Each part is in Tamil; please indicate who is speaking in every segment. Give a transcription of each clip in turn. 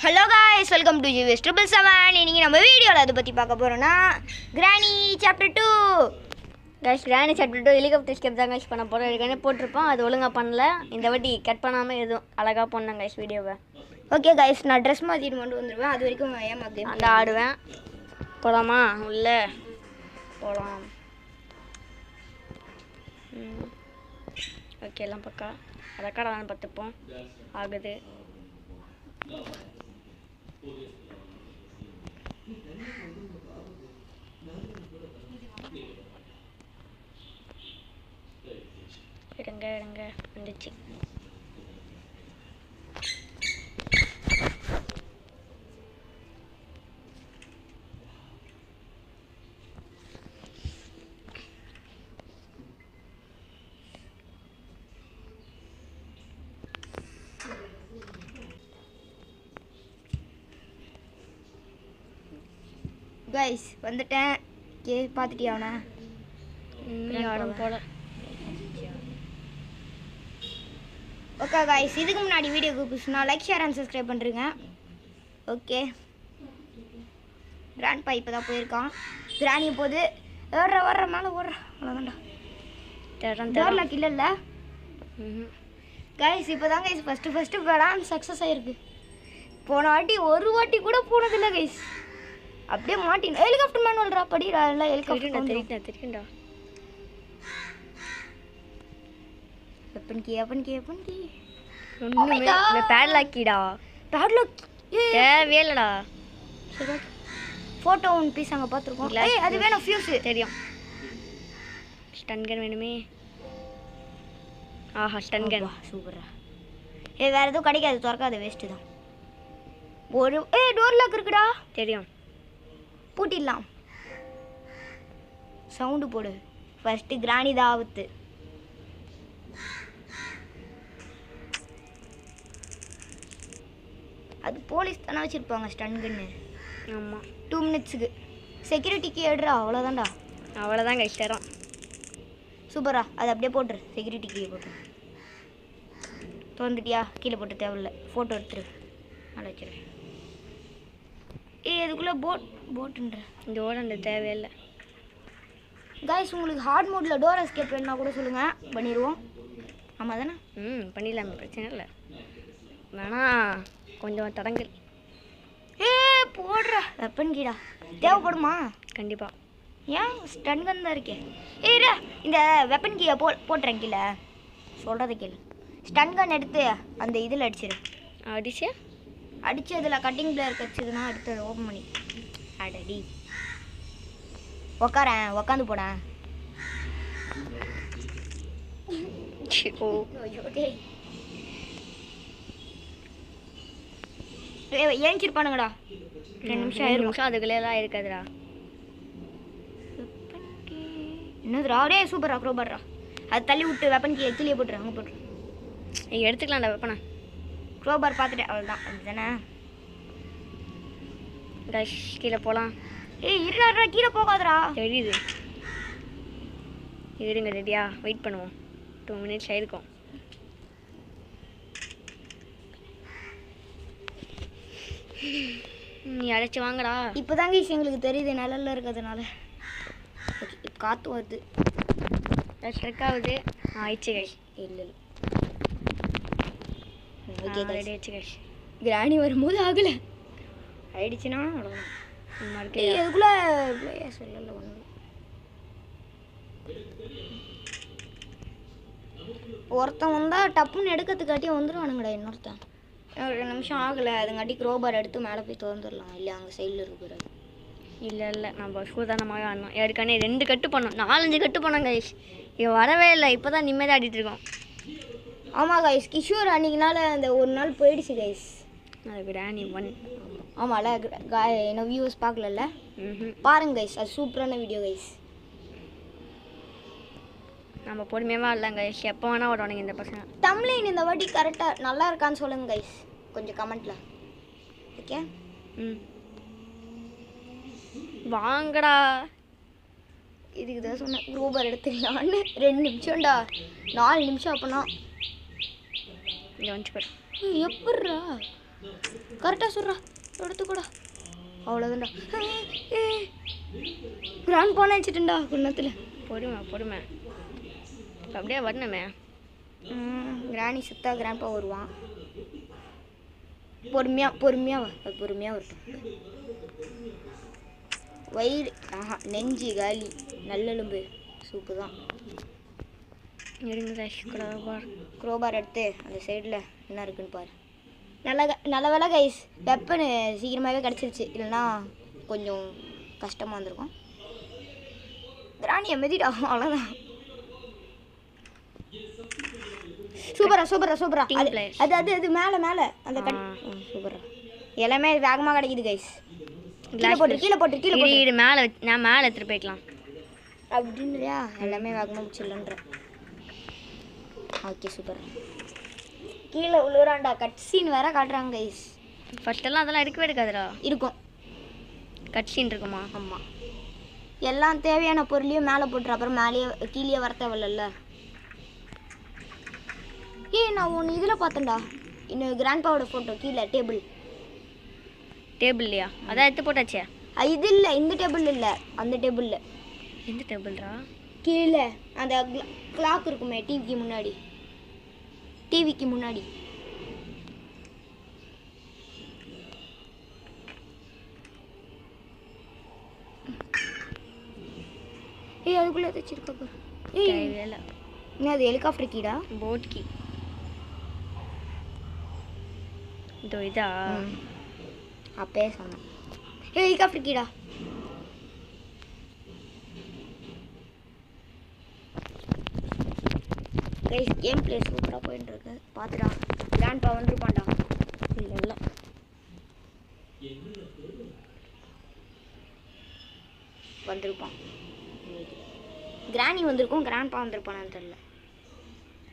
Speaker 1: Hello guys, welcome to GVS 777. இன்னைக்கு நம்ம வீடியோல அத பத்தி பார்க்க போறோம்னா Granny chapter 2.
Speaker 2: Guys Granny chapter 2 helicopter escape தான் गाइस பண்ண போறோம். ஏற்கனவே போட்டுருப்போம். அது ஒழுங்கா பண்ணல. இந்த வாட்டி கட் பண்ணாம எதுவும் அழகா பண்ணேன் गाइस வீடியோவை.
Speaker 1: ஓகே गाइस, நான் Dress மாத்திட்டு வந்து வந்துருவேன். அது வரைக்கும் ஏமா கேம்
Speaker 2: அந்த ஆடுவேன். போலாமா? உள்ள போலாம். ஓகே எல்லாம் பக்கா. ரெக்கார்ட் ஆன பார்த்துப்போம். ஆகுது. எடுங்க வந்துச்சு.
Speaker 1: गाइस வந்துட்டேன். கே பாத்துட்டியா அவனா?
Speaker 2: யாரும் போல.
Speaker 1: ஓகே गाइस, இதுக்கு முன்னாடி வீடியோக்கு புதுசுனா லைக் ஷேர் அண்ட் சப்ஸ்கிரைப் பண்ணுங்க. ஓகே, கிராண்ட் பா இப்பதான் போயிருக்கான். கிராணி போது வர்ற மேலே ஓடுற அவ்வளோதான்டா. டோர் லாக் இல்லைல்ல गाइस. இப்போ தான் गाइस ஃபஸ்ட்டு படம் சக்ஸஸ் ஆகிருக்கு. போன வாட்டி ஒரு வாட்டி கூட போனதில்லை गाइस. அப்படியே மாட்டின் ஹெலிகாப்டர் மேனுவல்ரா படிடா. எல்லாம் ஹெலிகாப்டர்
Speaker 2: தெரியும்டா.
Speaker 1: வெப்பன் கீ
Speaker 2: ஒண்ணுமே இந்த பேட்லாக்கிடா.
Speaker 1: பேட்லாக்
Speaker 2: தேவையே இல்லடா.
Speaker 1: சரி, ஃபோட்டோ ஒன் பீஸ் அங்கே பார்த்துருக்கோம். ஏய் அது வேணும், ஃபியூஸ்
Speaker 2: தெரியும். ஸ்டன் கன் வேணுமே. ஆஹா ஸ்டன் கன்
Speaker 1: சூப்பரா. வேறு எதுவும் கிடைக்காது, திறக்காது, வேஸ்ட்டு தான். ஒரு டோர் லாக் இருக்குடா.
Speaker 2: தெரியும்.
Speaker 1: பூட்டிடலாம். சவுண்டு போடு. ஃபஸ்ட்டு கிராணி தான் ஆபத்து. அது போலீஸ் தானே வச்சுருப்பாங்க ஸ்டன் கன்னு.
Speaker 2: ஆமாம்,
Speaker 1: 2 மினிட்ஸுக்கு செக்யூரிட்டிக்கு ஏடுறா. அவ்வளோதான்டா.
Speaker 2: அவ்வளோதான் கஷ்டம்.
Speaker 1: சூப்பரா. அது அப்படியே போட்டுரு. செக்யூரிட்டிக்கு போட்டுரு. திறந்துட்டியா? கீழே போட்டு தேவையில்ல. ஃபோட்டோ எடுத்துரு. நல்லா வச்சிரு. இதுக்குள்ளே போட்டுன்ற
Speaker 2: இந்த ஓடண்ட தேவையில்லை
Speaker 1: गाइस. உங்களுக்கு ஹார்ட் மோடில் டோர் எஸ்கேப் வேணுன்னா கூட சொல்லுங்கள், பண்ணிடுவோம். ஆமாம் தானே?
Speaker 2: பண்ணிடலாமே, பிரச்சனை இல்லை. வேணா கொஞ்சம் தடங்கல்.
Speaker 1: போடுற வெப்பன் கீடா தேவைப்படுமா?
Speaker 2: கண்டிப்பாக.
Speaker 1: ஏன் ஸ்டன் கன் தான் இருக்கே. இந்த வெப்பன் கீயை போட்டுறேன் கீழே. சொல்கிறத கேளு. ஸ்டன் கன் எடுத்து அந்த இதில் அடிச்சிடு. அடித்து அதில் கட்டிங் பிளேயர் கடிச்சதுன்னா எடுத்து ஓப்பன் பண்ணி அடடி. உக்காந்து போடேன். ஏஞ்சிருப்பானுங்கடா. 2 நிமிஷம்
Speaker 2: அதுக்குள்ளேலாம் இருக்காதுடா.
Speaker 1: என்னதுடா? அப்படியே சூப்பரா க்ரோபர்ரா. அது தள்ளி விட்டு வெப்பன் கீ கீழே போட்டுரு. அங்கே போட்டுரு.
Speaker 2: நீங்கள் எடுத்துக்கலாம்டா வெப்பனை.
Speaker 1: க்ரோபர் பார்த்துட்டேன், அவ்வளோதான். அப்படிதானே?
Speaker 2: கீழே போகலாம்.
Speaker 1: இருடா, கீழே போகாதடா.
Speaker 2: தெரியுது. இருங்க, ரெடியா? வெயிட் பண்ணுவோம். 2 மினிட்ஸ் ஆயிருக்கும். நீ அழைச்சி வாங்கடா.
Speaker 1: இப்போதாங்க எங்களுக்கு தெரியுது நிழல்ல இருக்கிறதுனால. காற்று வருது.
Speaker 2: ஸ்ட்ரெக் ஆகுது. ஆயிடுச்சு கைஸ்.
Speaker 1: இல்லை
Speaker 2: ஓகே ரெடி ஆயிடுச்சு கைஸ்.
Speaker 1: கிராணி வரும்போது ஆகலை. ஆயிடுச்சுன்னா அவ்வளோதான். இதுக்குள்ளே சொல்லல ஒன்று. ஒருத்தன் வந்தால் டப்புன்னு எடுக்கிறதுக்காட்டியே வந்துடுவானுங்கடா. இன்னொருத்தன் 2 நிமிஷம் ஆகலை. அதுங்காட்டி க்ரோபார் எடுத்து மேலே போய் திறந்துடலாம். இல்லை அங்கே சைடில் இருக்கிறது.
Speaker 2: இல்லை நம்ம சூதானமாக ஆடணும். ஏற்கனவே 2 கட்டு பண்ணோம், 4-5 கட்டு பண்ணோம் கைஸ். இவன் வரவே இல்லை. இப்போ தான் நிம்மதியாக ஆடிட்டு இருக்கோம்.
Speaker 1: ஆமாம் கைஸ், கிஷோர் அன்றைக்கினால அந்த ஒரு நாள் போயிடுச்சு கைஸ்.
Speaker 2: அது கிராணி 1.
Speaker 1: ஆமாம்ல, என்ன வியூஸ் பார்க்கலல்ல? பாருங்க கைஸ், அது சூப்பரான வீடியோ கைஸ்.
Speaker 2: நம்ம பொறுமையாக இல்லை கைஸ். எப்போ வேணால் ஓடுவானுங்க இந்த பசங்க.
Speaker 1: தம்ப்லைன் இந்த வாட்டி கரெக்டாக நல்லா இருக்கான்னு சொல்லுங்க கைஸ், கொஞ்சம் கமெண்ட்டில். ஓகே
Speaker 2: வாங்கடா.
Speaker 1: இதுக்கு தான் சொன்னேன் க்ரூபர் எடுத்துக்கலான்னு. 2 நிமிஷம்டா, 4 நிமிஷம். அப்போனா
Speaker 2: இங்கே வந்து பாரு.
Speaker 1: எப்பட்றா கரெக்டாக சொல்கிறா எடுத்துக்கூடா அவ்வளோதான்டா. கிராண்ட் போன வச்சுட்டுண்டா குன்னத்தில்.
Speaker 2: பொறுமை அப்படியே வரணுமே.
Speaker 1: கிராணி சுத்தா கிராண்ட்பா வருவான். பொறுமையாக வரட்டும். வயிறு நெஞ்சு காலி, நல்லெலும்பு சூப்பு தான். குரோபார் எடுத்து அந்த சைடில் என்ன இருக்குன்னு பாரு. நல்ல வேலை கைஸ், வெப்பன் சீக்கிரமாகவே கிடச்சிருச்சு, இல்லைன்னா கொஞ்சம் கஷ்டமாக இருந்திருக்கும். கிராணியை மெதிடா, அவ்வளோதான். சூப்பரா அது மேலே அந்த சூப்பரா எல்லாமே வேகமாக கிடைக்குது கைஸ். கீழே போட்டு
Speaker 2: மேலே நான் மேலே எடுத்துகிட்டு போய்க்கலாம்
Speaker 1: அப்படின்றியா? எல்லாமே வேகமாக முடிச்சிடலன்ற. Okay super. கீழே உழுறாண்டா, கட் சீன் வேற காட்டுறாங்க கைஸ்.
Speaker 2: ஃபர்ஸ்டெல்லாம் அதெல்லாம் எடுக்கவே எடுக்காதுடா.
Speaker 1: இருக்கும்,
Speaker 2: கட் சீன் இருக்குமா?
Speaker 1: ஆமாம். எல்லாம் தேவையான பொருளையும் மேலே போட்டுரு, அப்புறம் மேலேயே கீழே வர தேவையில்ல. நான் ஒன்று இதில் பார்த்தேன்டா, இன்னும் கிராண்ட்பாவோட ஃபோட்டோ கீழே
Speaker 2: டேபிள்லையா? அதான் எடுத்து போட்டாச்சே.
Speaker 1: இது இல்லை, இந்த டேபிள் இல்லை, அந்த டேபிளில்.
Speaker 2: எந்த டேபிள்ரா?
Speaker 1: கீழே அந்த கிளாக் இருக்குமே டிவிக்கு முன்னாடி. அதுக்குள்ளே வச்சிருக்க பாரு. என்ன அது ஹெலிகாப்டர் கீடா?
Speaker 2: Boat key. இதா
Speaker 1: அப்பயே சொன்னேன். ஹெலிகாப்டர் கீடா. கைஸ் கேம் பிளே சூப்பராக போயிட்டு இருக்கு, பார்த்துடா. கிராண்ட்பா வந்துருப்பான்டா. இல்லை வந்திருப்பான். கிராணி வந்திருக்கும், கிராண்ட்பா வந்திருப்பானான்னு தெரியல.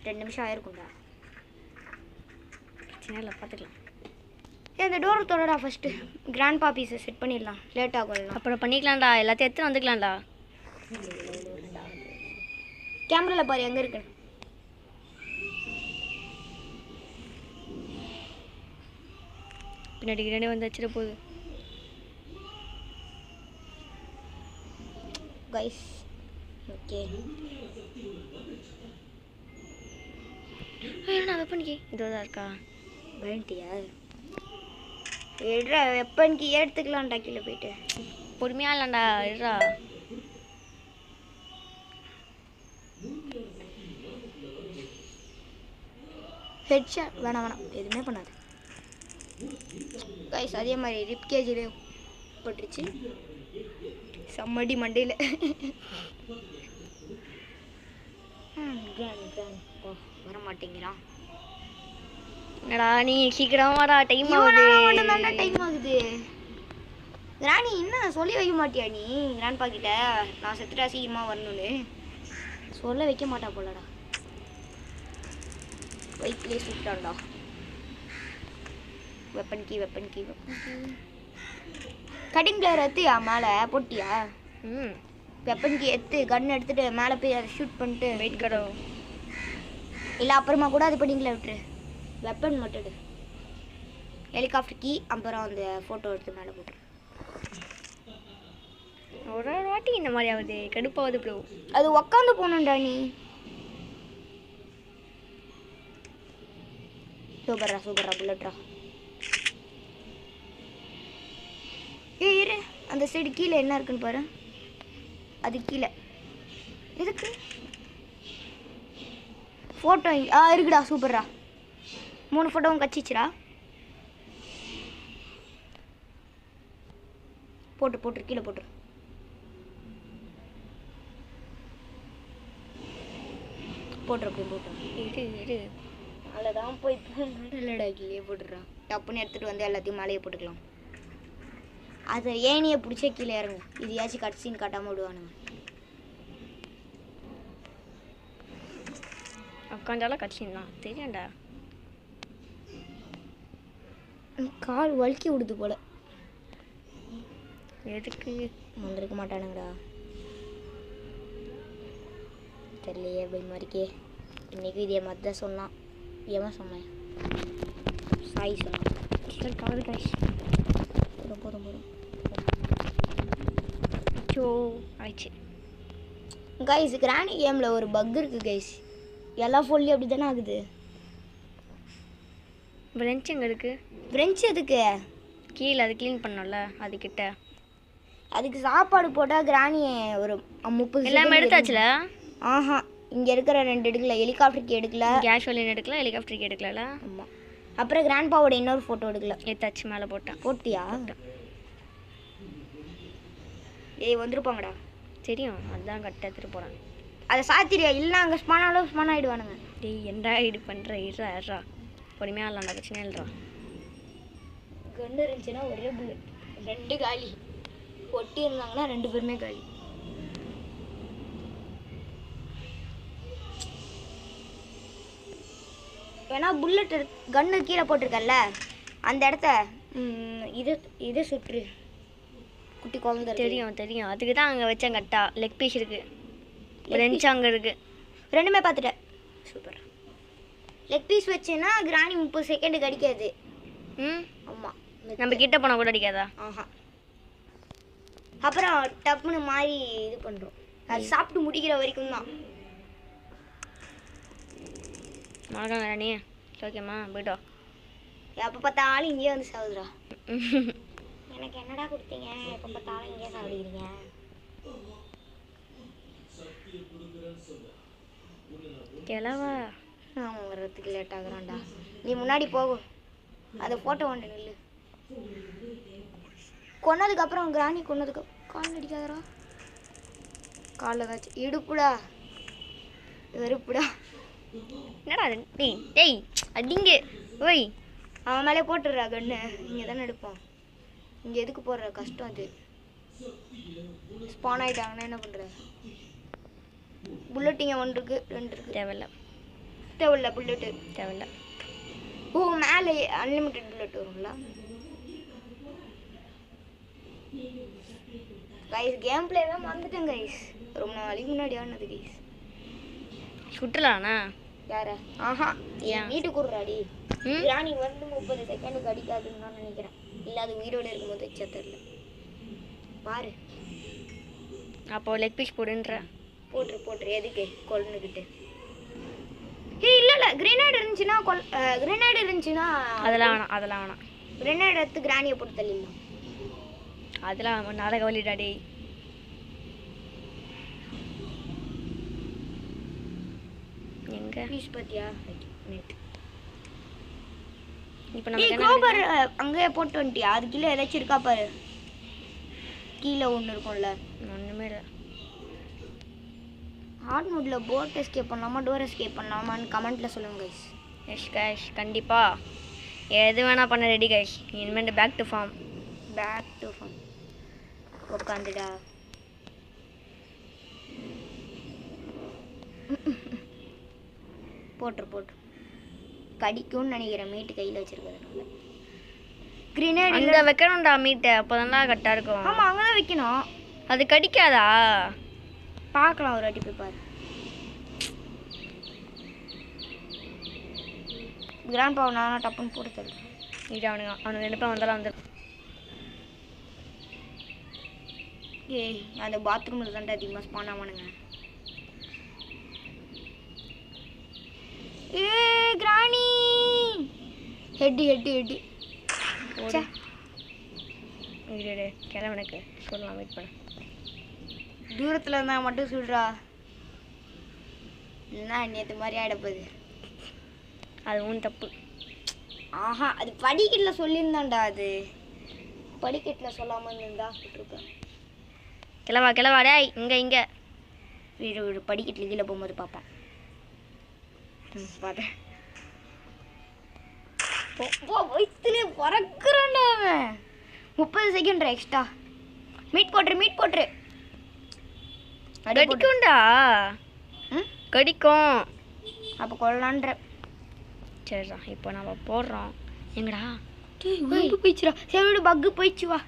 Speaker 1: 2 நிமிஷம் ஆயிருக்கும்டா.
Speaker 2: சின்ன பார்த்துக்கலாம்.
Speaker 1: இந்த டோரை தொடடா ஃபஸ்ட்டு. கிராண்ட்பா பீஸை செட் பண்ணிடலாம், லேட் ஆகும்.
Speaker 2: அப்புறம் பண்ணிக்கலாம்டா, எல்லாத்தையும் எடுத்து வந்துக்கலாம்டா.
Speaker 1: கேமராவில் பாரு எங்கே இருக்கு.
Speaker 2: பின்னாடி வந்து வச்சிட போகுது
Speaker 1: கைஸ். ஓகே
Speaker 2: வெப்பன்கி இதோதான் இருக்கா?
Speaker 1: பயன்ட்டியா? எடுறா வெப்பன்கி எடுத்துக்கலாம்டா. கீழே போயிட்டு
Speaker 2: பொறுமையாக இல்லைண்டா, எடுறா.
Speaker 1: ஹெட்ஷாட் வேணாம், எதுவுமே பண்ணாது கைஸ். அதே மாதிரி ரிப் கேஜிலே போட்டுருச்சு, செம்மடி மண்டையில். வர மாட்டேங்கிறான்.
Speaker 2: என்னடா நீ சீக்கிரம் வாடா, டைம்
Speaker 1: ஆகுது. ராணி என்ன சொல்லி வைக்க மாட்டியா நீ கிராண்ட்பா கிட்ட? நான் செத்துட்டா சீக்கிரமாக வரணும்னு சொல்ல வைக்க மாட்டா போலடா. வைக்கிலே சுட்டான்டா. வெப்பன் கீ கட்டிங் பிளேயர் எடுத்து மேலே போட்டியா? வெப்பன் கீ எடுத்து கன் எடுத்துட்டு மேலே போய் அதை ஷூட் பண்ணிட்டு
Speaker 2: வெயிட் கடோ.
Speaker 1: இல்லை அப்புறமா கூட அது பண்ணிங்களா விட்டுரு. வெப்பன் மட்டும் எடு. ஹெலிகாப்டர் கீ அப்புறம் அந்த ஃபோட்டோ எடுத்து மேலே போட்டுரு.
Speaker 2: ஒரு வாட்டி இந்த மாதிரி ஆகுது, கடுப்பாவது ப்ரோ.
Speaker 1: அது உக்காந்து போகணும்டா நீ. சூப்பரா புல்லட்ரா. இரு, அந்த சைடு கீழே என்ன இருக்குன்னு பாரு. அது கீழே எதுக்கு ஃபோட்டோ? இருக்குடா, சூப்பர்ரா. 3 ஃபோட்டோவும் கச்சிச்சுடா. போட்டு கீழே போட்டுரு. இரு அவ்வளோதான். போய் இல்லைடா, கீழே போட்டுடுறான். டப்புன்னு எடுத்துகிட்டு வந்து எல்லாத்தையும் மேலேயே போட்டுக்கலாம். அதை ஏனியை பிடிச்ச கீழே இறங்கு. இதையாச்சும் கட்சின்னு காட்டாமல் விடுவானுங்க.
Speaker 2: உட்காந்தாலும் கட்சின் தான் தெரியாண்டா.
Speaker 1: கால் வலிக்கி விடுது போல.
Speaker 2: எதுக்கு
Speaker 1: வந்திருக்க மாட்டானுங்கடா, தெரியலையே. பயமா இருக்கே. இன்னைக்கு இதே மாதிரி தான் சொன்னான். ஏமா சொன்னேன்? சாய் சொன்னான்.
Speaker 2: Cover guys.
Speaker 1: போதும்
Speaker 2: சோ ஆயிடுச்சு
Speaker 1: கைஸ். கிராணி கேமில் ஒரு பக் இருக்குது கைஸ். எல்லா ஃபோன்லேயும் அப்படி தானே ஆகுது.
Speaker 2: பிரெஞ்ச் எங்கே இருக்குது?
Speaker 1: பிரெஞ்ச் எதுக்கு?
Speaker 2: கீழே அது க்ளீன் பண்ணோம்ல அதுக்கிட்ட.
Speaker 1: அதுக்கு சாப்பாடு போட்டால் கிராணி ஒரு 30
Speaker 2: எல்லாமே எடுத்தாச்சுல?
Speaker 1: ஆஹா, இங்கே இருக்கிற 2 எடுக்கல. ஹெலிகாப்டருக்கு எடுக்கல,
Speaker 2: கேஷுவலின் எடுக்கல, ஹெலிகாப்டருக்கு எடுக்கல.
Speaker 1: ஆமாம். அப்புறம் கிராண்ட்பாவோட இன்னொரு ஃபோட்டோ எடுக்கல.
Speaker 2: எடுத்தாச்சு, மேலே போட்டேன்.
Speaker 1: போட்டியா? ஏய் வந்துருப்பாங்கடா.
Speaker 2: தெரியும், அதுதான் கட்ட எடுத்துகிட்டு போகிறேன்.
Speaker 1: அதை சாத்திரியா? இல்லை அங்கே ஸ்பான் ஆகிடுவானுங்க.
Speaker 2: டேய் என்னடா இது பண்ணுற? இருறா பொறுமையாக இல்லைண்டா, பிரச்சனை இல்லைடா.
Speaker 1: கன்று இருந்துச்சுன்னா ஒரே புல்லட், 2 காலி. ஒட்டி இருந்தாங்கன்னா 2 பேருமே காலி. ஏன்னா புல்லட் கன்று கீழே போட்டிருக்கல, அந்த இடத்த இது சுற்று. குட்டி குழந்தை
Speaker 2: தெரியும் அதுக்கு தான் அங்கே வச்சேன். கட்டா லெக் பீஸ் இருக்குது, பிரெஞ்ச் அங்கே இருக்குது.
Speaker 1: ரெண்டுமே பார்த்துட்டேன். சூப்பர். லெக் பீஸ் வச்சேன்னா கிராணி 30 செகண்டுக்கு அடிக்காது. ஆமாம்,
Speaker 2: நம்ம கிட்ட போனால் கூட அடிக்காதா?
Speaker 1: ஆஹா. அப்புறம் டப்புன்னு மாதிரி இது பண்ணுறோம். அது சாப்பிட்டு முடிக்கிற வரைக்கும் தான்.
Speaker 2: வணக்கம் ராணி, ஓகேம்மா போய்ட்டோ.
Speaker 1: எப்போ பார்த்தாலும் இங்கேயே வந்து சாகுதுடா. எனக்கு என்னடா கொடுத்தீங்க? எப்போ பார்த்தாலும் இங்கேயே சாப்பிடுறீங்க.
Speaker 2: கிளவா
Speaker 1: அவன் வர்றதுக்கு லேட் ஆகுறான்டா. நீ முன்னாடி போகும், அதை ஃபோட்டோ ஒன்று நில்லு. கொன்னதுக்கப்புறம் கிராணி கொன்னதுக்கு கால் அடிக்காதரா? காலில் ஏதாச்சும் இடுப்புடா, வெறுப்புடா.
Speaker 2: என்னடா டேய் டேய் அடிங்க. ஓய்
Speaker 1: அவன் மேலே போட்டுடுறா கண்ணு. இங்கே தானே எடுப்போம். இங்கே எதுக்கு போடுற? கஷ்டம் அது. ஸ்பான் ஆகிட்டாங்கன்னா என்ன பண்ணுற? புல்லட் இங்கே 1 இருக்கு, 2 இருக்கு. தேவையில்ல புல்லட்டு
Speaker 2: தேவையில்ல.
Speaker 1: ஓ, மேலே அன்லிமிட்டெட் புல்லட் வரும்ல கைஸ். கேம் பிளேவே மறந்துட்டேன் கைஸ். ரொம்ப நாளைக்கு முன்னாடி ஆனது கைஸ்.
Speaker 2: சுட்டலாண்ணா
Speaker 1: யார? ஆஹா, என் வீட்டுக்கு விட்றாடி. ராணி வந்து 30 செகண்டுக்கு அடிக்காதுன்னு நான் நினைக்கிறேன். இல்லை அது உயிரோடு இருக்கும்போது வச்சா தெரியல. பாரு.
Speaker 2: அப்போ லெக் பீஸ் போடுன்ற.
Speaker 1: போட்டுரு. எதுக்கு கொல்லுக்கிட்டு? ஏய் இல்லை கிரேனேட் இருந்துச்சுன்னா
Speaker 2: அதெல்லாம் வேணாம்.
Speaker 1: கிரேனேட் எடுத்து கிராணியை போட்டு தள்ளிடலாம்.
Speaker 2: அதெல்லாம் நாடக வழிடா டேய். எங்க
Speaker 1: பீஸ் பாத்தியா? நெட்.
Speaker 2: இப்போ நம்ம
Speaker 1: க்ரோபர் அங்கேயே போட்டு வந்துட்டியா? அது கீழே ஏதாச்சும் இருக்கா பாரு. கீழே ஒன்று இருக்கும்ல.
Speaker 2: ஒன்றுமே இல்லை.
Speaker 1: ஹார்ட் மோடில் போட் எஸ்கேப் பண்ணலாமா, டோர் எஸ்கேப் பண்ணலாமான்னு கமெண்ட்டில் சொல்லுங்கள் கைஸ்.
Speaker 2: எஸ் கைஸ், கண்டிப்பாக எது வேணால் பண்ண ரெடி கைஸ். இனிமேல் பேக் டு ஃபார்ம்.
Speaker 1: உட்காந்துடா. போட்டு கடிக்கும்னு நினைக்கிறேன். மீட்டு கையில் வச்சிருக்கிறதுனால. கிரேனேட்
Speaker 2: அங்கே வைக்கணும்டா மீட்டை, அப்போ தான் கரெக்டாக இருக்கும்.
Speaker 1: ஆமாம், அங்கே தான் வைக்கணும்.
Speaker 2: அது கடிக்காதா?
Speaker 1: பார்க்கலாம், ஒரு வாட்டி போய் பாரு. கிராண்ட் பாவ் நான் டப்புன்னு போட்டு தருவேன்.
Speaker 2: இது அவனுக்கு 2 பேர் வந்தாலும் வந்துடும்.
Speaker 1: ஏய், அந்த பாத்ரூமில் தான்டா அதிகமாக ஸ்பான் ஆவானுங்க. ஏ கிராணி ஹெட்டு
Speaker 2: கிளம்பனுக்கு சொல்லலாம், வெயிட் பண்ண.
Speaker 1: தூரத்தில் இருந்தால் மட்டும் சொல்கிறா. இல்லைன்னா நேற்று மாதிரி ஆகிடப்போகுது.
Speaker 2: அது உன் தப்பு.
Speaker 1: ஆஹா, அது படிக்கட்டில் சொல்லியிருந்தான்டா. அது படிக்கட்டில் சொல்லாமல் இருந்தா விட்டுருக்கேன்.
Speaker 2: கிளவா டேய். இங்கே
Speaker 1: வீடு படிக்கட்டில் கீழே போகும்போது பார்ப்பான். பார்த்தேன். வயிற்றுலேயே பறக்குறான்டா அவன். 30 செகண்ட் எக்ஸ்ட்ரா. மீட் போட்டுரு.
Speaker 2: கடிக்கும்டா. கடிக்கும்.
Speaker 1: அப்போ கொள்ளலான்ற.
Speaker 2: சரிடா, இப்போ நம்ம போடுறோம். எங்கடா
Speaker 1: போயிடுச்சுடா. சரி பக்கு போயிடுச்சு. வா.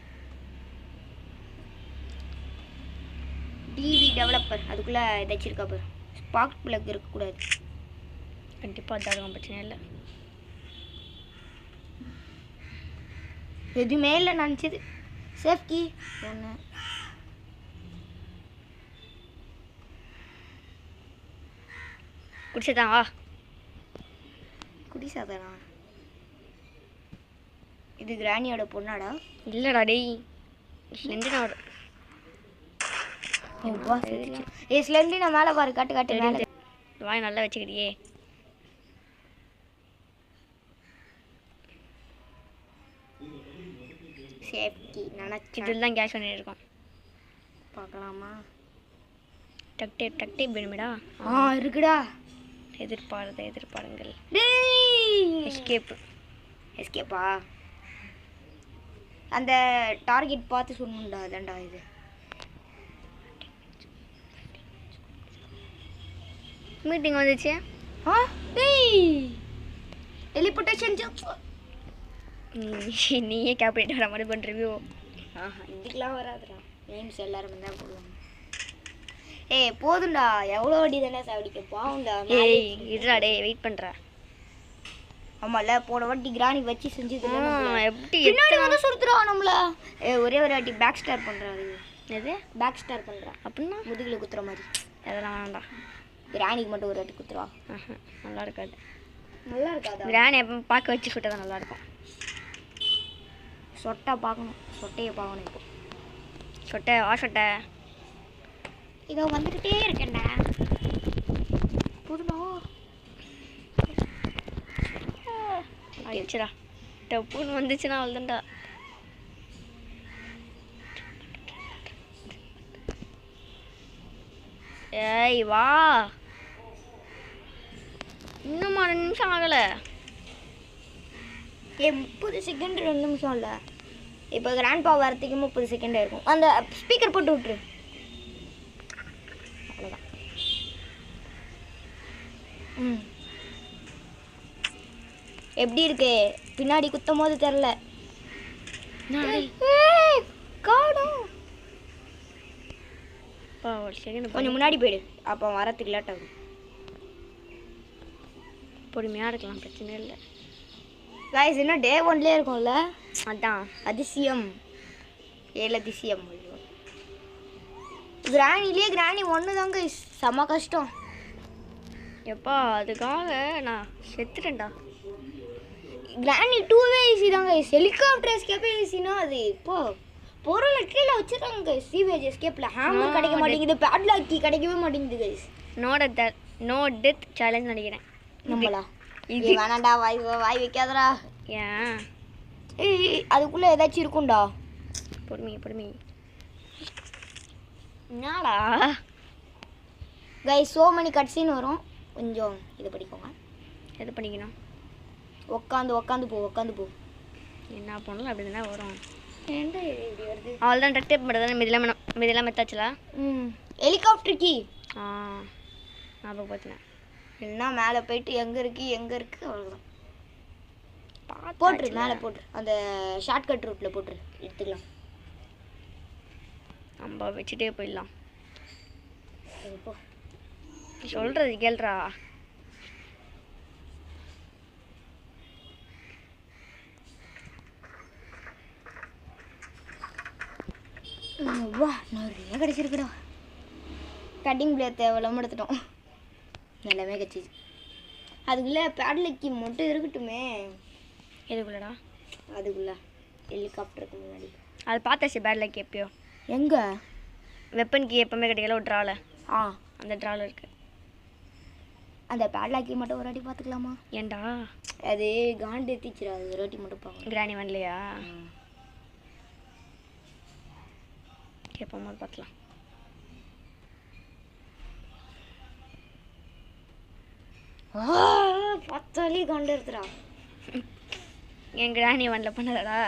Speaker 1: டிவி டெவலப்பர் அதுக்குள்ளே ஏதாச்சும் இருக்கா பாரு. ஸ்பார்க் பிளக் இருக்கக்கூடாது.
Speaker 2: கண்டிப்பாக அதாகும், பிரச்சனை இல்லை.
Speaker 1: எதுவுமே இல்லை நினச்சது. சேஃப்டி ஒன்று
Speaker 2: குடிச்சதான் வா.
Speaker 1: குடிசாதானா? இது கிராணியோட பொண்ணாடா?
Speaker 2: இல்லைடா டேய், ஸ்லெண்டினோட.
Speaker 1: ஏ ஸ்லெண்டினா மேலே பாரு, காட்டு காட்டு மேலே.
Speaker 2: வாய் நல்லா வச்சுக்கிட்டியே.
Speaker 1: சேஃப்டி நினச்சி
Speaker 2: இதில் தான் கேஷ் பண்ணியிருக்கோம்.
Speaker 1: பார்க்கலாமா?
Speaker 2: டக் டேப் வேணுமேடா.
Speaker 1: இருக்குடா.
Speaker 2: எதிர்பாருங்கள்.
Speaker 1: எஸ்கேப்பா? அந்த டார்கெட் பார்த்து சொல்லணும்டா. அதான்டா இது.
Speaker 2: மீட்டிங் வந்துச்சு.
Speaker 1: டெலிபோர்டேஷன்
Speaker 2: நீயே கேப்டேட் வர மாதிரி பண்ணுறியோ?
Speaker 1: இதுக்கெலாம் வராதுடா. நேம்ஸ் எல்லாருமே தான் போடுவாங்க. ஏய் போதும்டா, எவ்வளோ அடி தானே சாவடிக்க பாவுண்டா.
Speaker 2: ஏய் இருடா டேய், வெயிட் பண்ணுறா.
Speaker 1: ஆமாம்ல, போன வாட்டி கிராணி வச்சு செஞ்சது
Speaker 2: எப்படி
Speaker 1: பின்னாடி வந்து சுடுத்துறா நம்மள. ஒரே ஒரு வாட்டி பேக் ஸ்டார் பண்ணுறாரு.
Speaker 2: எது
Speaker 1: பேக் ஸ்டார் பண்ணுறா
Speaker 2: அப்படின்னா?
Speaker 1: முதுகில் குத்துற மாதிரி.
Speaker 2: அதெல்லாம் வேண்டாம்.
Speaker 1: கிராணிக்கு மட்டும் ஒரு வாட்டி குத்துருவா.
Speaker 2: நல்லா இருக்காது.
Speaker 1: நல்லா இருக்காதா?
Speaker 2: கிராணி எப்போ பார்க்க வச்சு சுட்டா தான் நல்லாயிருக்கும்.
Speaker 1: சொட்டை பார்க்கணும், சொட்டையை பார்க்கணும். இப்போ
Speaker 2: சொட்டை வா சொட்டை.
Speaker 1: இதோ வந்துக்கிட்டே இருக்கேன்டா. புதுடா
Speaker 2: ஆயிடுச்சுடா. டப்புன்னு வந்துச்சுன்னா அவ்வளோதான்டா. ஏய் வா, இன்னும் 2 நிமிஷம் ஆகலை.
Speaker 1: 30 செகண்ட் 2 நிமிஷம் இல்லை. இப்போ கிராண்ட் பா வரத்துக்கு 30 செகண்ட் இருக்கும். அந்த ஸ்பீக்கர் போட்டு விட்டுரு. அவ்வளோதான். எப்படி இருக்கு? பின்னாடி குத்தும் போது தெரில. காணும்.
Speaker 2: ஒரு செகண்ட்
Speaker 1: கொஞ்சம் முன்னாடி போயிடு, அப்போ வரத்துக்கு லேட் ஆகும்.
Speaker 2: பொறுமையாக இருக்கலாம், பிரச்சனை இல்லை.
Speaker 1: காய்ஸ் இன்னும் டே 1லேயே இருக்கும்ல.
Speaker 2: அதான்
Speaker 1: அதிசயம், அதிசயம். கிராணி 1 தாங்க செம்ம கஷ்டம்.
Speaker 2: எப்பா அதுக்காக நான் செத்துட்டேன்டா.
Speaker 1: கிராணி 2வே ஈஸி தாங்க. ஹெலிகாப்டர் எஸ்கேப்பே ஈஸினா அது இப்போ பொருளை கீழே வச்சுருக்காங்க. சீவேஜ் எஸ்கேப்பில் ஹேமர் கிடைக்க மாட்டேங்குது, பேட்லாக் கீ கிடைக்கவே மாட்டேங்குது கைஸ்.
Speaker 2: நோ டெத் சேலஞ்ச் நினைக்கிறேன்.
Speaker 1: நம்மளா இது வேணாண்டா, வாய் வைக்காதடா.
Speaker 2: ஏன்?
Speaker 1: ஏய் அதுக்குள்ளே ஏதாச்சும் இருக்கும்டா.
Speaker 2: பொறுமை என்னடா
Speaker 1: கைஸ் சோ many கட்ஸின்னு வரும். கொஞ்சம் இதை படிக்கோங்க.
Speaker 2: எது பண்ணிக்கணும்?
Speaker 1: உக்காந்து போ.
Speaker 2: என்ன பண்ணலாம் அப்படி தானே வரும்.
Speaker 1: ஏன்டா இப்படி வருது?
Speaker 2: அவள்தான் டக் டேப் மட்டும் தானே மீதெல்லாம் மெத்தாச்சுல.
Speaker 1: ஹெலிகாப்டர் கீ
Speaker 2: ஞாபகம் பார்த்தினேன்.
Speaker 1: இல்லைன்னா மேலே போயிட்டு எங்கே இருக்குது அவ்வளோதான். போட்டுரு, மேலே போட்டுரு. அந்த ஷார்ட்கட் ரூட்டில் போட்டுரு, எடுத்துக்கலாம்.
Speaker 2: நம்ம வச்சுட்டே போயிடலாம்.
Speaker 1: போ
Speaker 2: சொல்கிறது கேள்றா.
Speaker 1: வா நிறைய கிடச்சிருக்குடா. கட்டிங் பிளேட் தேவையில்லாமல் எடுத்துட்டோம். எல்லாமே கிடச்சிச்சு. அதுக்குள்ளே பேட்லக்கி மட்டும் இருக்கட்டுமே.
Speaker 2: எதுக்குள்ளடா?
Speaker 1: அதுக்குள்ளே ஹெலிகாப்டருக்கு முன்னாடி.
Speaker 2: அது பார்த்தாச்சு பேட்லக்கி எப்பயோ.
Speaker 1: எங்கே?
Speaker 2: வெப்பன் கீ எப்போவுமே கிடைக்கல, ஒரு ட்ராவில். அந்த ட்ராவில் இருக்குது.
Speaker 1: அந்த பேட்லாக்கி மட்டும் ஒரு வாட்டி பார்த்துக்கலாமா?
Speaker 2: ஏன்டா?
Speaker 1: அது காண்டு ஏற்றிச்சிடா, அது ஒரு வாட்டி மட்டும் பார்க்கலாம்.
Speaker 2: கிராணி வரலையா? கேட்போம் போது பார்க்கலாம்.
Speaker 1: பார்த்தாலே காண்டு எடுத்துடா.
Speaker 2: என் கிராணி வண்டில பண்ணதடா.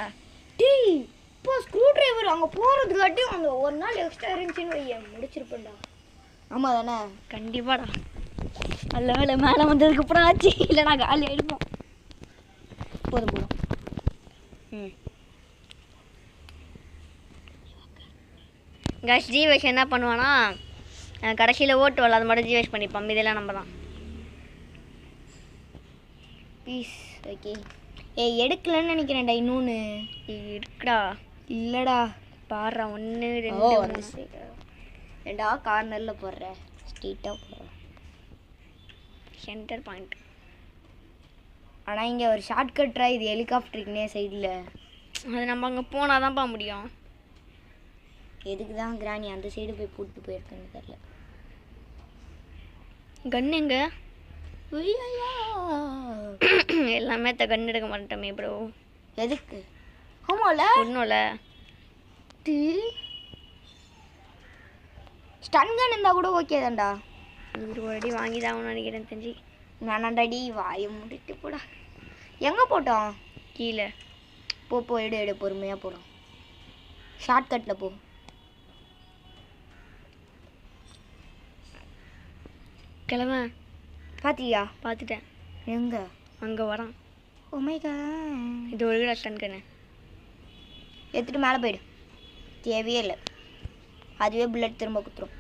Speaker 1: டேய் இப்போ ஸ்க்ரூ டிரைவர் அங்கே போகிறதுக்காட்டியும் அந்த ஒரு நாள் எக்ஸ்ட்ரா இருந்துச்சுன்னு வைய முடிச்சிருப்பேன்டா. ஆமாம் தானே?
Speaker 2: கண்டிப்பாடா. நல்ல வேலை மேலே வந்ததுக்கப்புறம் ஆச்சு, இல்லைனா காலி ஆகிடுப்போம்.
Speaker 1: போதும்.
Speaker 2: கேஷ் ஜிவேஷ் என்ன பண்ணுவானா, கடைசியில் ஓட்டு வரல, அது மட்டும் ஜிவேஷ் பண்ணிப்பான். இதெல்லாம் நம்ம தான்
Speaker 1: பீஸ். ஓகே ஏய் எடுக்கலன்னு நினைக்கிறேன்டா இன்னொன்று.
Speaker 2: இருக்குடா.
Speaker 1: இல்லைடா.
Speaker 2: பாடுறா 1
Speaker 1: ஓ
Speaker 2: 2
Speaker 1: அந்த சைடு. ஏண்டா கார்னரில் போடுறேன், ஸ்ட்ரீட்டாக போடுறேன்.
Speaker 2: Centre point.
Speaker 1: ஆனால் இங்கே ஒரு ஷார்ட்கட்ரா, இது ஹெலிகாப்டருக்குனே சைடில்.
Speaker 2: அது நம்ம அங்கே போனால் தான்ப்பா முடியும்.
Speaker 1: எதுக்கு தான் கிராணி அந்த சைடு போய் கூப்பிட்டு போயிருக்குன்னு தெரில.
Speaker 2: கன் எங்க?
Speaker 1: ஐயா
Speaker 2: எல்லாமே கன் எடுக்க மாட்டோமே ப்ரோ.
Speaker 1: எதுக்கு? ஆமால
Speaker 2: ஒன்றும்ல.
Speaker 1: ஸ்டன் கன் இருந்தால் கூட ஓகே தான்டா.
Speaker 2: ஒரு வாட்டி வாங்கி தான் நினைக்கிறேன் தெரிஞ்சு.
Speaker 1: வேணாண்டாடி, வாயை மூடிட்டு போடா. எங்கே போட்டோம்?
Speaker 2: கீழே.
Speaker 1: போ எடு பொறுமையாக போகிறோம். ஷார்ட்கட்டில் போ.
Speaker 2: கிளம்ப.
Speaker 1: பார்த்தியா?
Speaker 2: பார்த்துட்டேன்.
Speaker 1: எங்கே?
Speaker 2: அங்கே வரான்.
Speaker 1: ஓமைக்கா,
Speaker 2: இது ஒரு கிலோ ஸ்டன் கண்ணு.
Speaker 1: எடுத்துகிட்டு மேலே போயிடு. தேவையே இல்லை, அதுவே புல்லட் திரும்ப குத்துரும்.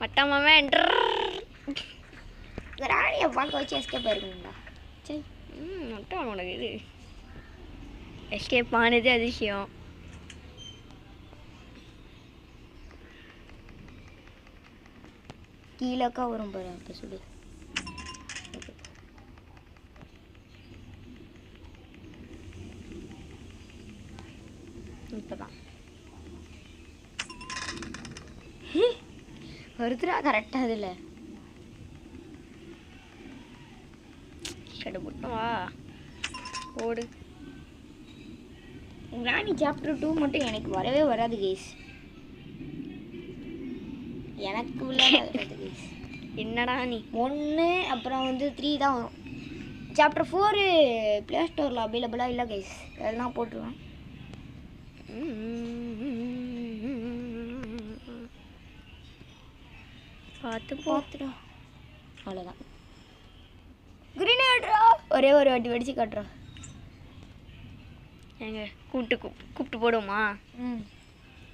Speaker 2: மட்டமாவே
Speaker 1: ராணியை பார்க்க வச்சு எஸ்கேப் ஆயிருக்குங்களா? சரி.
Speaker 2: மட்டம் உனக்கு இது எஸ்கேப் ஆனது அதிசயம்.
Speaker 1: கீழக்கா வரும் பாரு, அப்போ சொல்லு.
Speaker 2: இப்போதான்
Speaker 1: ஒருத்தரா கரெக்டாக அதில்
Speaker 2: கடுபுட்டும் வா ஓடு.
Speaker 1: ராணி சாப்டர் 2 மட்டும் எனக்கு வரவே வராது கேஸ். எனக்கு விளையாடாது கேஸ்.
Speaker 2: என்னடா நீ
Speaker 1: 1 அப்புறம் 3 தான் வரும். சாப்டர் 4 ப்ளே ஸ்டோரில் அவைலபிளாக இல்லை கேஸ், அதெல்லாம் போட்டுருவேன். பார்த்துடா. அவ்வளோதான். கிரீனேட்ரா ஒரே ஒரு வாட்டி வெடிச்சு காட்டுறா.
Speaker 2: எங்க கூப்பிட்டு போடுமா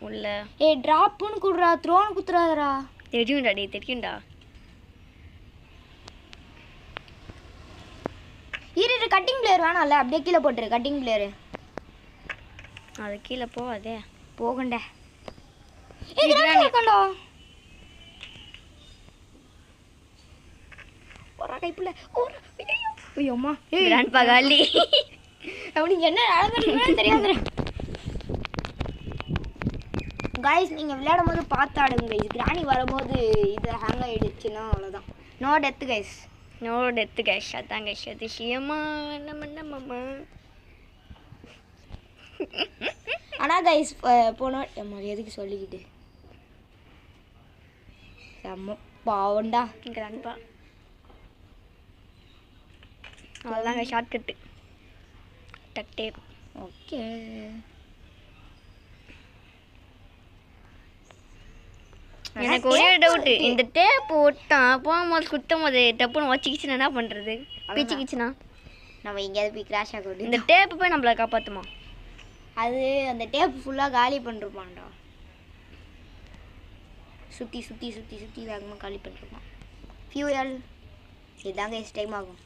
Speaker 2: உள்ள?
Speaker 1: ஏய் ட்ராப்புன்னு குடுறா, த்ரோன்னு குத்துறாதரா.
Speaker 2: தெரியும்டா டே, தெரியும்டா.
Speaker 1: இரு கட்டிங் பிளேயர் வேணாம்ல, அப்படியே கீழே போட்டுரு கட்டிங் பிளேயரு.
Speaker 2: அது கீழே போவாதே.
Speaker 1: போகண்டே. இருக்கண்டா ஒரு கைப்புல ஒரு ஐயோ அம்மா.
Speaker 2: கிராண்ட்பா காலி.
Speaker 1: அவனுக்கு என்ன நடந்துருக்குன்னு தெரியாது. காய்ஸ் நீங்கள் விளையாடும் போது பார்த்து ஆடுங்க கைஸ். கிராணி வரும்போது இது ஹேங் ஆகிடுச்சுன்னா அவ்வளோதான். No death guys.
Speaker 2: No death guys. அதான் கைஸ் அதிசயமா நம்ம.
Speaker 1: ஆனால் கைஸ் போன எதுக்கு சொல்லிக்கிட்டு செம்ம பாவண்டா
Speaker 2: கிராண்ட்பா. அவ்வளோதாங்க ஷார்ட்கட்டு. Duct tape.
Speaker 1: ஓகே.
Speaker 2: எனக்கு ஒரே டவுட்டு, இந்த டேப் ஒட்டான் போகும்போது குத்தும் போது டப்புன்னு வச்சுக்கிச்சுன்னா என்ன பண்ணுறது? பிச்சுக்கிச்சுன்னா
Speaker 1: நம்ம எங்கேயாவது போய் கிராஷ் ஆக வேண்டியது.
Speaker 2: இந்த டேப்பு போய் நம்மளை காப்பாற்றுமா?
Speaker 1: அது அந்த டேப் ஃபுல்லாக காலி பண்ணிருப்பான்டா. சுற்றி சுற்றி சுற்றி சுற்றி வேகமாக காலி பண்ணிருப்பான். ஃபியூயல் இதுதாங்க எஸ் டைம் ஆகும்.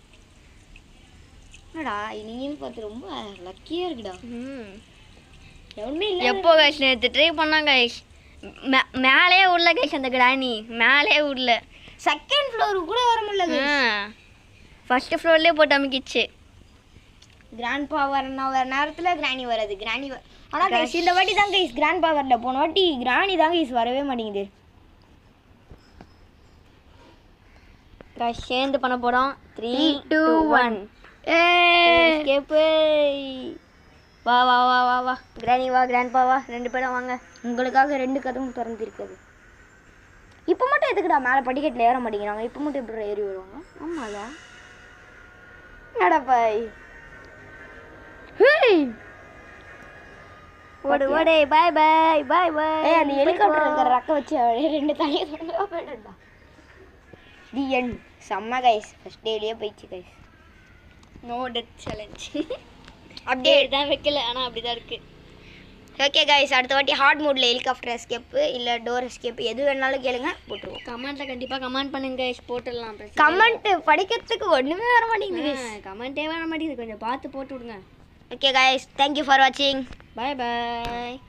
Speaker 1: என்னடா நீங்கன்னு பார்த்து ரொம்ப லக்கியாக இருக்குடா. எவனுமே இல்லை.
Speaker 2: எப்போ கைஸ் நேற்று ட்ரை பண்ணாங்க கைஸ், மேலே உள்ள கைஸ் அந்த கிராணி மேலே உள்ள
Speaker 1: செகண்ட் ஃப்ளோருக்கு கூட வர முடியல.
Speaker 2: ஃபர்ஸ்ட் ஃப்ளோர்லேயே போட்டு அமைக்கிச்சு.
Speaker 1: கிராண்ட்பா வர நேரத்தில் கிராணி வராது. கிராணி ஆனால் கைஸ் இந்த வாட்டி தான் கைஸ் கிராண்ட்பா வரல. போன வாட்டி கிராணி தான் கைஸ் வரவே மாட்டேங்குது.
Speaker 2: கைஸ் சேர்ந்து பண்ண போகிறோம். 3 2 1
Speaker 1: ஏஸ்கேப்பு.
Speaker 2: வா வா வா வா வா கிராணி வா, கிராண்ட்பா வா, 2 பேரும் வாங்க.
Speaker 1: உங்களுக்காக 2 கதவும் திறந்துருக்குது. இப்போ மட்டும் எதுக்குடா மேலே படிக்கட்டில் ஏற மாட்டேங்கிறாங்க? இப்போ மட்டும் எப்படி ஏறி வருவாங்க? ஆமாடா நடப்பாய்.
Speaker 2: ஓடு ஓடு. பாய் பாய் பாய் பாய்.
Speaker 1: ஏய் அந்த ஹெலிகாப்டர் இருக்கிற ரக்க வச்சு 2 தலையை தொடங்க போயிடுடா. The end. செம்ம கைஸ், ஃபர்ஸ்ட் டேலேயே போயிடுச்சு கைஸ்.
Speaker 2: No death challenge. அப்படியே தான் வைக்கல, ஆனால் அப்படி தான் இருக்குது.
Speaker 1: ஓகே கைஸ், அடுத்த வாட்டி ஹார்ட் மோடில் ஹெலிகாப்டர் எஸ்கேப்பு இல்லை டோர் எஸ்கேப் எது வேணாலும் கேளுங்க, போட்டுருவோம்.
Speaker 2: கமெண்ட்டில் கண்டிப்பாக கமெண்ட் பண்ணுங்க கைஸ், போட்டுடலாம்.
Speaker 1: கமெண்ட் படிக்கிறதுக்கு ஒன்றுமே வர மாட்டேங்குது.
Speaker 2: கமெண்ட்டே வர மாட்டேங்குது, கொஞ்சம் பார்த்து போட்டு விடுங்க.
Speaker 1: ஓகே கைஸ், தேங்க்யூ ஃபார் வாட்சிங்.
Speaker 2: பாய் பாய்.